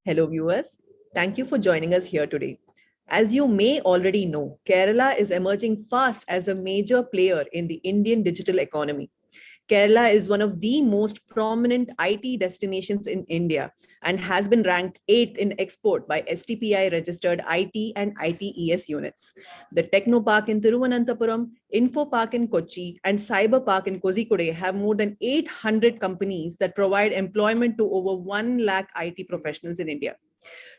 Hello, viewers. Thank you for joining us here today. As you may already know, Kerala is emerging fast as a major player in the Indian digital economy. Kerala is one of the most prominent IT destinations in India and has been ranked 8th in export by STPI registered IT and ITES units. The Techno Park in Thiruvananthapuram, Info Park in Kochi, and Cyber Park in Kozhikode have more than 800 companies that provide employment to over 1 lakh IT professionals in India.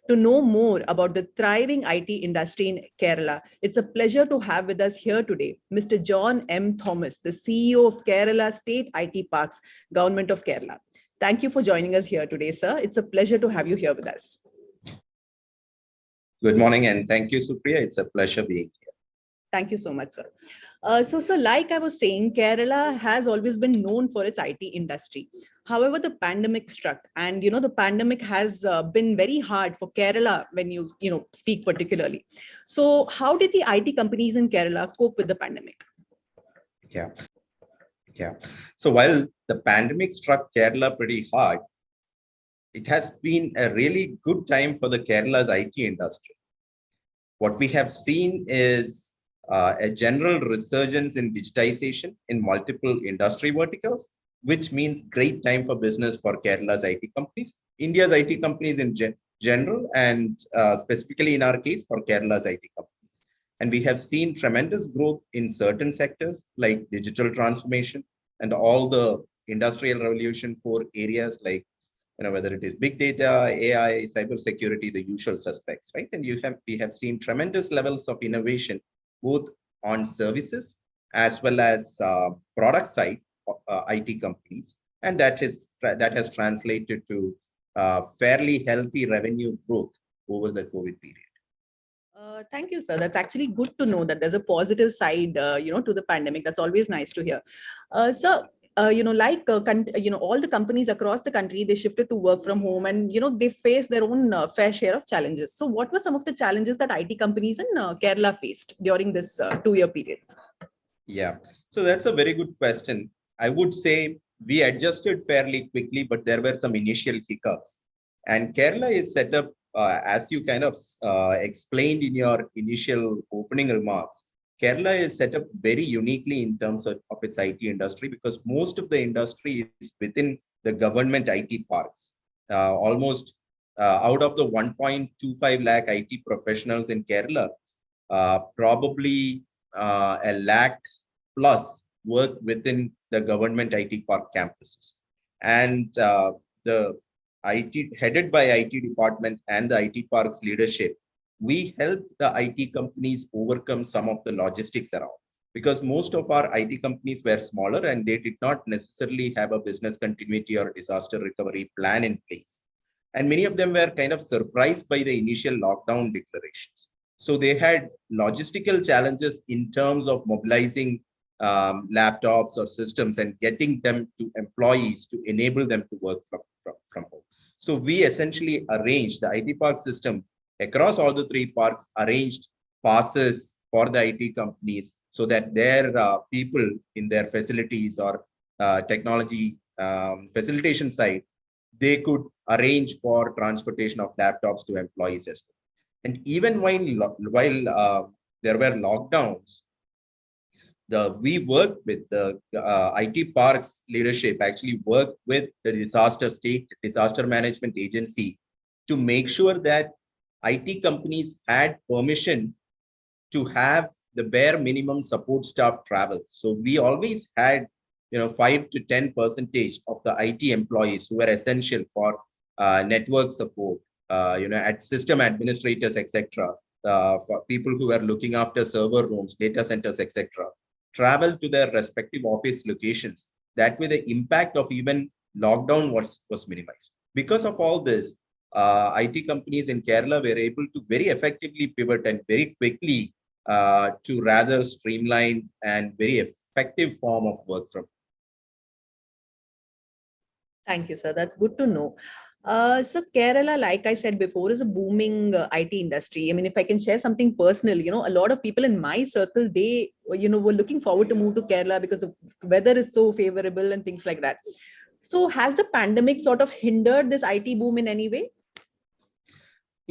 To know more about the thriving IT industry in Kerala, it's a pleasure to have with us here today Mr. John M. Thomas, the CEO of Kerala State IT Parks, Government of Kerala. Thank you for joining us here today, sir. It's a pleasure to have you here with us. Good morning and thank you, Supriya. It's a pleasure being here. Thank you so much, sir. So, like I was saying, Kerala has always been known for its IT industry. However, the pandemic struck, and the pandemic has been very hard for Kerala when you speak particularly. So, how did the IT companies in Kerala cope with the pandemic? Yeah. So while the pandemic struck Kerala pretty hard, it has been a really good time for the Kerala's IT industry. What we have seen is a general resurgence in digitization in multiple industry verticals, which means great time for business for Kerala's IT companies, India's IT companies in general, and specifically in our case for Kerala's IT companies. And we have seen tremendous growth in certain sectors like digital transformation and all the industrial revolution for areas like whether it is big data, AI, cybersecurity, the usual suspects, right? And we have seen tremendous levels of innovation, both on services as well as product side IT companies, and that has translated to fairly healthy revenue growth over the COVID period. Thank you, sir. That's actually good to know that there's a positive side, to the pandemic. That's always nice to hear. Sir, all the companies across the country, they shifted to work from home, and they face their own fair share of challenges. So what were some of the challenges that IT companies in Kerala faced during this 2-year period? Yeah, so that's a very good question. I would say we adjusted fairly quickly, but there were some initial hiccups. And Kerala is set up, as you kind of explained in your initial opening remarks, Kerala is set up very uniquely in terms of its IT industry, because most of the industry is within the government IT parks. Almost out of the 1.25 lakh IT professionals in Kerala, probably a lakh plus work within the government IT park campuses. And the IT headed by IT department and the IT parks leadership, we help the IT companies overcome some of the logistics around, because most of our IT companies were smaller and they did not necessarily have a business continuity or disaster recovery plan in place. And many of them were kind of surprised by the initial lockdown declarations. So they had logistical challenges in terms of mobilizing laptops or systems and getting them to employees to enable them to work from home. So we essentially arranged the IT park system across all the 3 parks, arranged passes for the IT companies so that their people in their facilities or technology facilitation side, they could arrange for transportation of laptops to employees as well. And even while there were lockdowns, we worked with the IT parks leadership, actually worked with the state disaster management agency to make sure that IT companies had permission to have the bare minimum support staff travel. So we always had 5 to 10% of the IT employees who were essential for network support, at system administrators, etc., for people who were looking after server rooms, data centers, etc., travel to their respective office locations. That way, the impact of even lockdown was minimized. Because of all this, IT companies in Kerala were able to very effectively pivot and very quickly to rather streamline and very effective form of work from. Thank you, sir. That's good to know. So Kerala, like I said before, is a booming IT industry. I mean, if I can share something personal, a lot of people in my circle, they, were looking forward to move to Kerala because the weather is so favorable and things like that. So has the pandemic sort of hindered this IT boom in any way?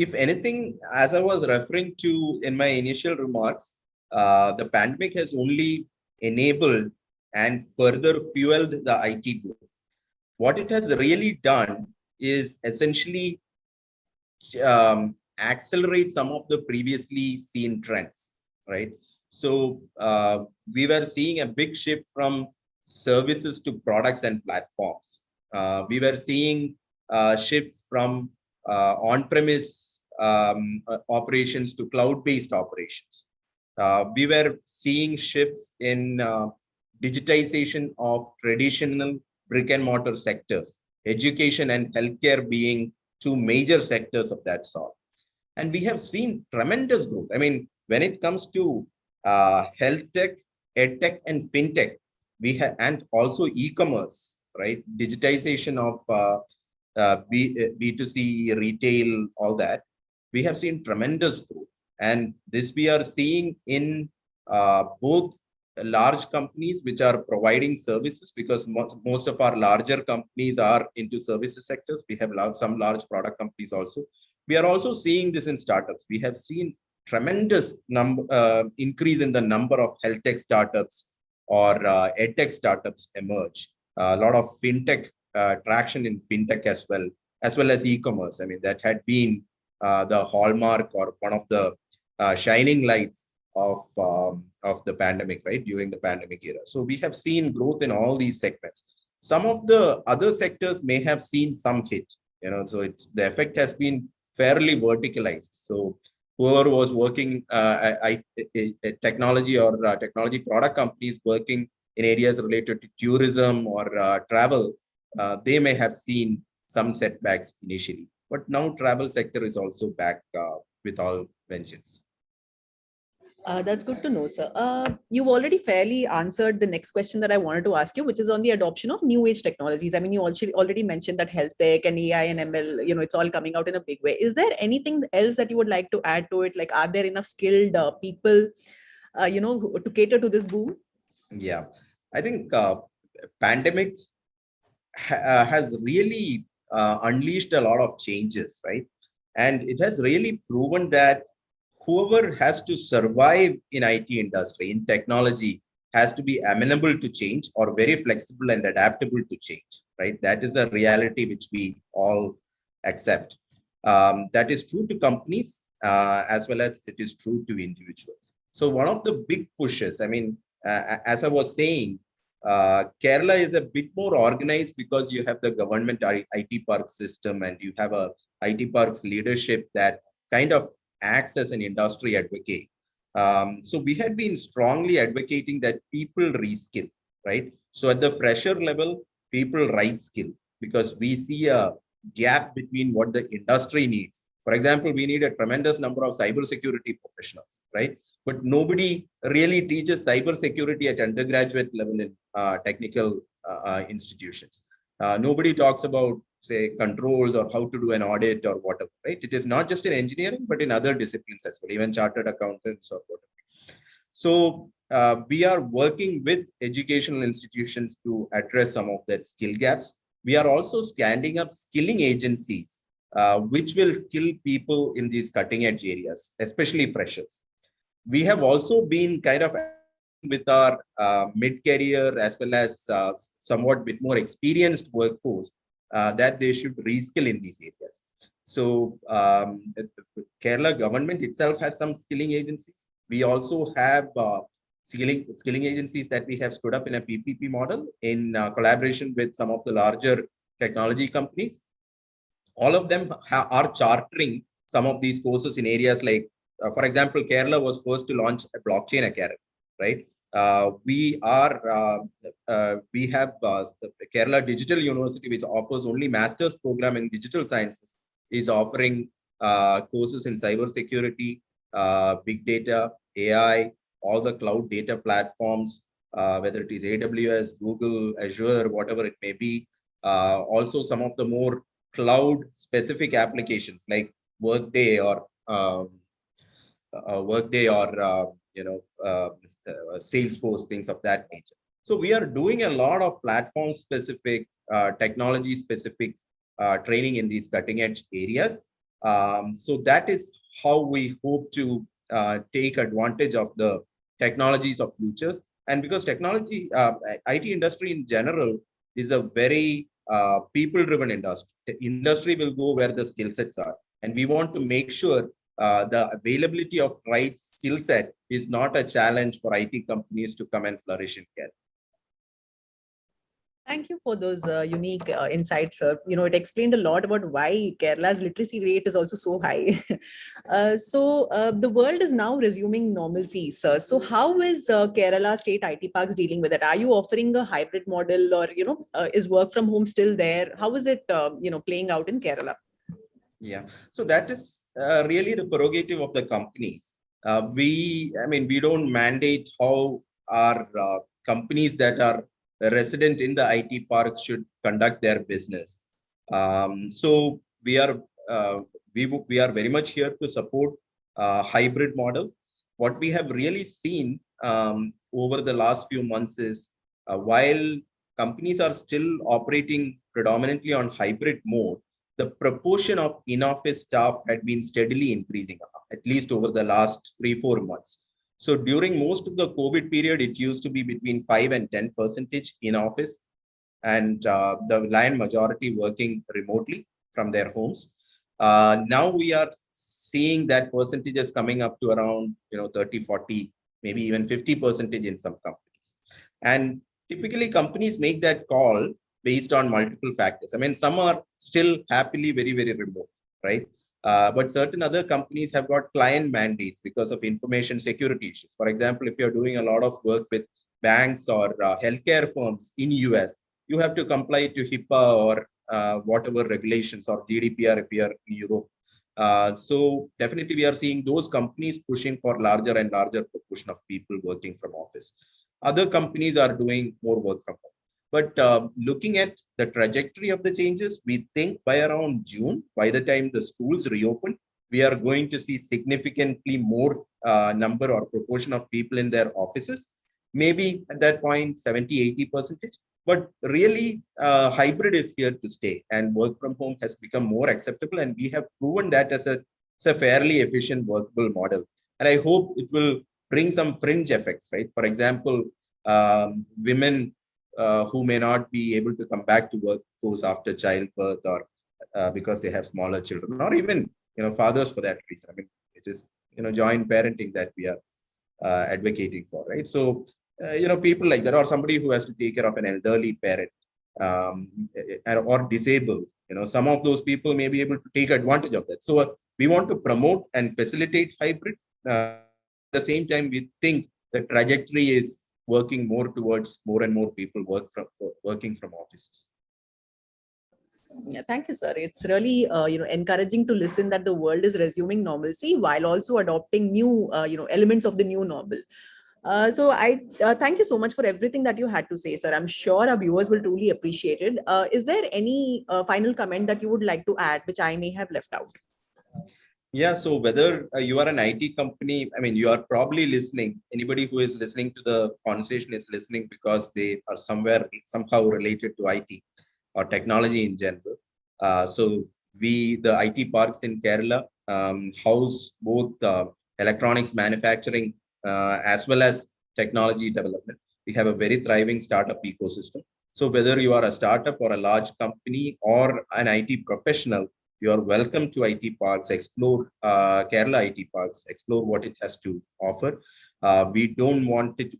if anything, as I was referring to in my initial remarks, the pandemic has only enabled and further fueled the IT boom. What it has really done is essentially accelerate some of the previously seen trends, right? So we were seeing a big shift from services to products and platforms. We were seeing shifts from on-premise operations to cloud-based operations. We were seeing shifts in digitization of traditional brick and mortar sectors, education and healthcare being two major sectors of that sort. And we have seen tremendous growth. I mean, when it comes to health tech, ed tech, and fintech, we have, and also e-commerce, right? Digitization of B2C retail, all that. We have seen tremendous growth. And this we are seeing in both large companies which are providing services, because most of our larger companies are into services sectors. We have some large product companies also. We are also seeing this in startups. We have seen tremendous increase in the number of health tech startups or edtech startups emerge. A lot of fintech traction in fintech as well as e-commerce. I mean, that had been the hallmark or one of the shining lights of the pandemic, right, during the pandemic era. So we have seen growth in all these segments. Some of the other sectors may have seen some hit, so the effect has been fairly verticalized. So whoever was working technology or technology product companies working in areas related to tourism or travel, they may have seen some setbacks initially. But now travel sector is also back with all vengeance. That's good to know, sir. You've already fairly answered the next question that I wanted to ask you, which is on the adoption of new age technologies. I mean, you already mentioned that health tech and AI and ML, it's all coming out in a big way. Is there anything else that you would like to add to it? Like, are there enough skilled people, to cater to this boom? Yeah, I think pandemic has really unleashed a lot of changes, right? And it has really proven that whoever has to survive in IT industry, in technology, has to be amenable to change or very flexible and adaptable to change, right? That is a reality which we all accept. That is true to companies as well as it is true to individuals. So one of the big pushes, I mean, as I was saying, Kerala is a bit more organized because you have the government IT park system and you have a IT parks leadership that kind of acts as an industry advocate. So we had been strongly advocating that people reskill, right? So at the fresher level, people right skill, because we see a gap between what the industry needs. For example, we need a tremendous number of cybersecurity professionals, right? But nobody really teaches cybersecurity at undergraduate level in technical institutions. Nobody talks about, say, controls or how to do an audit or whatever, right? It is not just in engineering, but in other disciplines as well, even chartered accountants or whatever. So we are working with educational institutions to address some of that skill gaps. We are also standing up skilling agencies, which will skill people in these cutting edge areas, especially freshers. We have also been kind of with our mid-career as well as somewhat bit more experienced workforce that they should reskill in these areas. So Kerala government itself has some skilling agencies. We also have skilling agencies that we have stood up in a PPP model in collaboration with some of the larger technology companies. All of them are chartering some of these courses in areas like, for example, Kerala was first to launch a blockchain academy, right? We have Kerala Digital University, which offers only master's program in digital sciences, is offering courses in cybersecurity, big data, AI, all the cloud data platforms, whether it is AWS, Google, Azure, whatever it may be. Also, some of the more cloud-specific applications like Workday or Salesforce, things of that nature. So we are doing a lot of platform-specific, technology-specific training in these cutting-edge areas. So that is how we hope to take advantage of the technologies of futures. And because technology, IT industry in general is a very people-driven industry. The industry will go where the skill sets are, and we want to make sure the availability of right skill set is not a challenge for IT companies to come and flourish in care. Thank you for those unique insights, sir. It explained a lot about why Kerala's literacy rate is also so high. So the world is now resuming normalcy, sir. So how is Kerala State IT Parks dealing with it? Are you offering a hybrid model, or is work from home still there? How is it playing out in Kerala? Yeah, so that is really the prerogative of the companies. We don't mandate how our companies that are resident in the IT parks should conduct their business. So we are very much here to support hybrid model. What we have really seen over the last few months is while companies are still operating predominantly on hybrid mode, the proportion of in-office staff had been steadily increasing, at least over the last 3-4 months. So during most of the COVID period, it used to be between 5 and 10% in office, and the lion majority working remotely from their homes. Now we are seeing that percentage is coming up to around 30, 40, maybe even 50% in some companies. And typically companies make that call based on multiple factors. I mean, some are still happily very, very remote, right? But certain other companies have got client mandates because of information security issues. For example, if you're doing a lot of work with banks or healthcare firms in US, you have to comply to HIPAA or whatever regulations, or GDPR if you are in Europe. So definitely we are seeing those companies pushing for larger and larger proportion of people working from office. Other companies are doing more work from home. But looking at the trajectory of the changes, we think by around June, by the time the schools reopen, we are going to see significantly more number or proportion of people in their offices. Maybe at that point, 70, 80%. But really, hybrid is here to stay, and work from home has become more acceptable. And we have proven that as a fairly efficient workable model. And I hope it will bring some fringe effects, right? For example, women who may not be able to come back to workforce after childbirth, or because they have smaller children, or even fathers for that reason. I mean, it is joint parenting that we are advocating for, right? So people like that, or somebody who has to take care of an elderly parent or disabled, some of those people may be able to take advantage of that. So we want to promote and facilitate hybrid. At the same time, we think the trajectory is working more towards more and more people working from offices. Yeah, thank you, sir. It's really encouraging to listen that the world is resuming normalcy while also adopting new elements of the new normal. So I thank you so much for everything that you had to say, sir. I'm sure our viewers will truly appreciate it. Is there any final comment that you would like to add, which I may have left out? Yeah, so whether you are an IT company, I mean, you are probably listening. Anybody who is listening to the conversation is listening because they are somehow related to IT or technology in general. So the IT parks in Kerala house both electronics manufacturing as well as technology development. We have a very thriving startup ecosystem. So whether you are a startup or a large company or an IT professional, you are welcome to IT Parks, explore Kerala IT Parks, explore what it has to offer. We want it to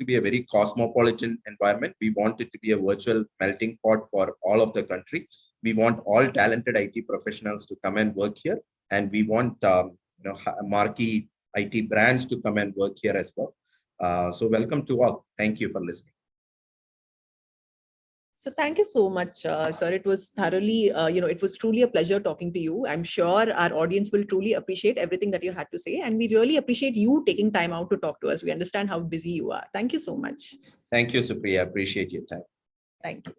be a very cosmopolitan environment. We want it to be a virtual melting pot for all of the country. We want all talented IT professionals to come and work here. And we want marquee IT brands to come and work here as well. So welcome to all. Thank you for listening. So thank you so much, sir. It was thoroughly, it was truly a pleasure talking to you. I'm sure our audience will truly appreciate everything that you had to say. And we really appreciate you taking time out to talk to us. We understand how busy you are. Thank you so much. Thank you, Supriya. Appreciate your time. Thank you.